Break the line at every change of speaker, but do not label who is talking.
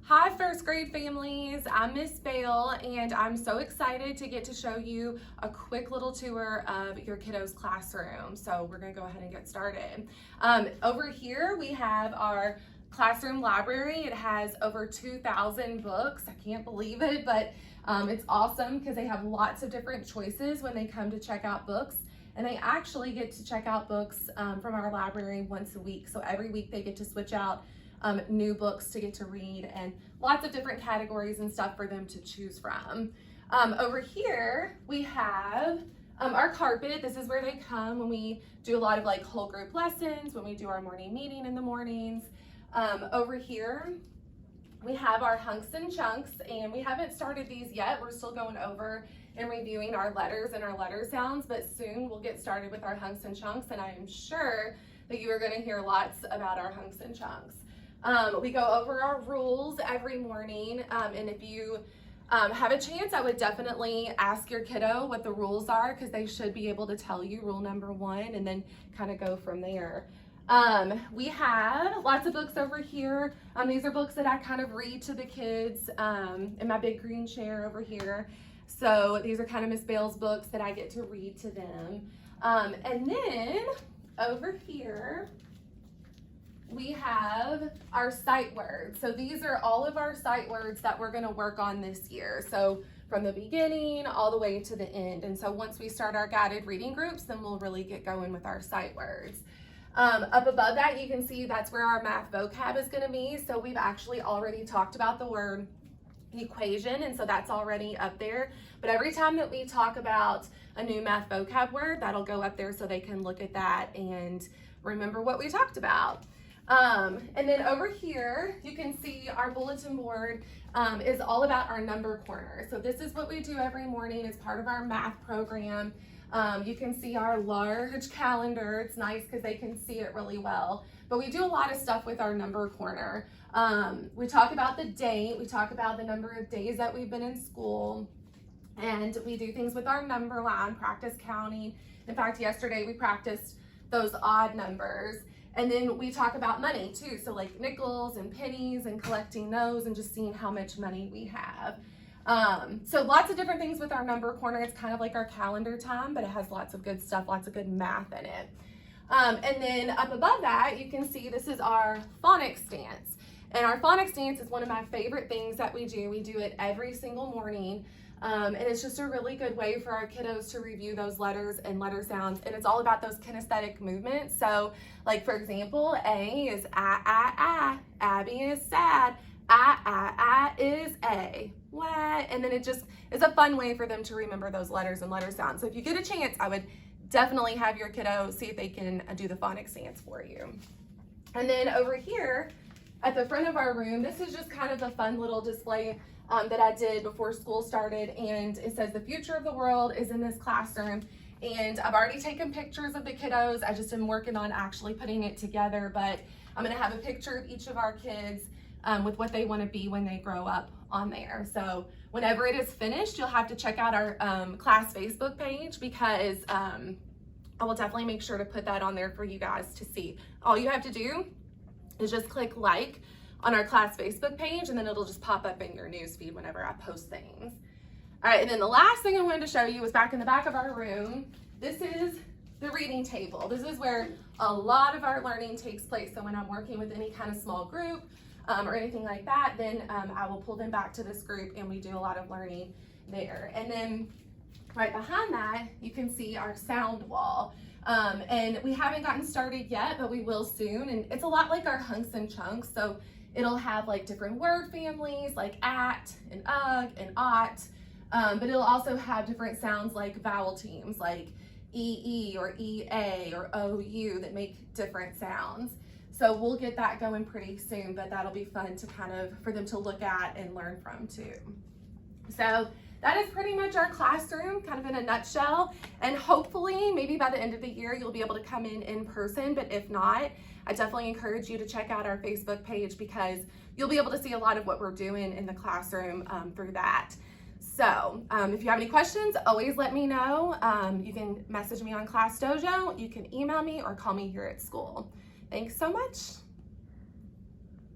Hi first grade families, I'm Miss Bale and I'm so excited to get to show you a quick little tour of your kiddo's classroom. So we're gonna go ahead and get started. Over here we have our classroom library. It has over 2,000 books. I can't believe it, but it's awesome because they have lots of different choices when they come to check out books. And they actually get to check out books from our library once a week. So every week they get to switch out new books to get to read, and lots of different categories and stuff for them to choose from. Over here we have our carpet. This is where they come when we do a lot of like whole group lessons, when we do our morning meeting in the mornings. Over here we have our hunks and chunks, and we haven't started these yet. We're still going over and reviewing our letters and our letter sounds, but soon we'll get started with our hunks and chunks, and I am sure that you are going to hear lots about our hunks and chunks. We go over our rules every morning, and if you have a chance, I would definitely ask your kiddo what the rules are, because they should be able to tell you rule number 1 and then kind of go from there. We have lots of books over here. These are books that I kind of read to the kids in my big green chair over here. So these are kind of Miss Bale's books that I get to read to them. And then over here, we have our sight words. So these are all of our sight words that we're gonna work on this year. So from the beginning all the way to the end. And so once we start our guided reading groups, then we'll really get going with our sight words. Up above that, you can see that's where our math vocab is gonna be. So we've actually already talked about the word equation, and so that's already up there. But every time that we talk about a new math vocab word, that'll go up there so they can look at that and remember what we talked about. And then over here, you can see our bulletin board is all about our number corner. So this is what we do every morning as part of our math program. You can see our large calendar. It's nice because they can see it really well. But we do a lot of stuff with our number corner. We talk about the date, we talk about the number of days that we've been in school, and we do things with our number line, practice counting. In fact, yesterday we practiced those odd numbers. And then we talk about money too. So like nickels and pennies and collecting those and just seeing how much money we have. So lots of different things with our number corner. It's kind of like our calendar time, but it has lots of good stuff, lots of good math in it. And then up above that, you can see this is our phonics stance. And our phonics stance is one of my favorite things that we do. We do it every single morning. And it's just a really good way for our kiddos to review those letters and letter sounds. And it's all about those kinesthetic movements. So like, for example, A is I. Abby is sad. I is A. What? And then it just is a fun way for them to remember those letters and letter sounds. So if you get a chance, I would definitely have your kiddo see if they can do the phonics stance for you. And then over here at the front of our room, this is just kind of a fun little display that I did before school started, and it says the future of the world is in this classroom. And I've already taken pictures of the kiddos. I just am working on actually putting it together, but I'm gonna have a picture of each of our kids with what they want to be when they grow up on there. So whenever it is finished, you'll have to check out our class Facebook page, because I will definitely make sure to put that on there for you guys to see. All you have to do is just click like on our class Facebook page, and then it'll just pop up in your newsfeed whenever I post things. All right, and then the last thing I wanted to show you was back in the back of our room. This is the reading table. This is where a lot of our learning takes place. So when I'm working with any kind of small group or anything like that, then I will pull them back to this group and we do a lot of learning there. And then right behind that, you can see our sound wall. And we haven't gotten started yet, but we will soon. And it's a lot like our hunks and chunks. So it'll have like different word families like at and ugh and ought. But it'll also have different sounds like vowel teams like EE or EA or OU that make different sounds. So we'll get that going pretty soon, but that'll be fun to kind of, for them to look at and learn from too. So that is pretty much our classroom, kind of in a nutshell. And hopefully, maybe by the end of the year, you'll be able to come in person. But if not, I definitely encourage you to check out our Facebook page, because you'll be able to see a lot of what we're doing in the classroom through that. So if you have any questions, always let me know. You can message me on Class Dojo, you can email me, or call me here at school. Thanks so much.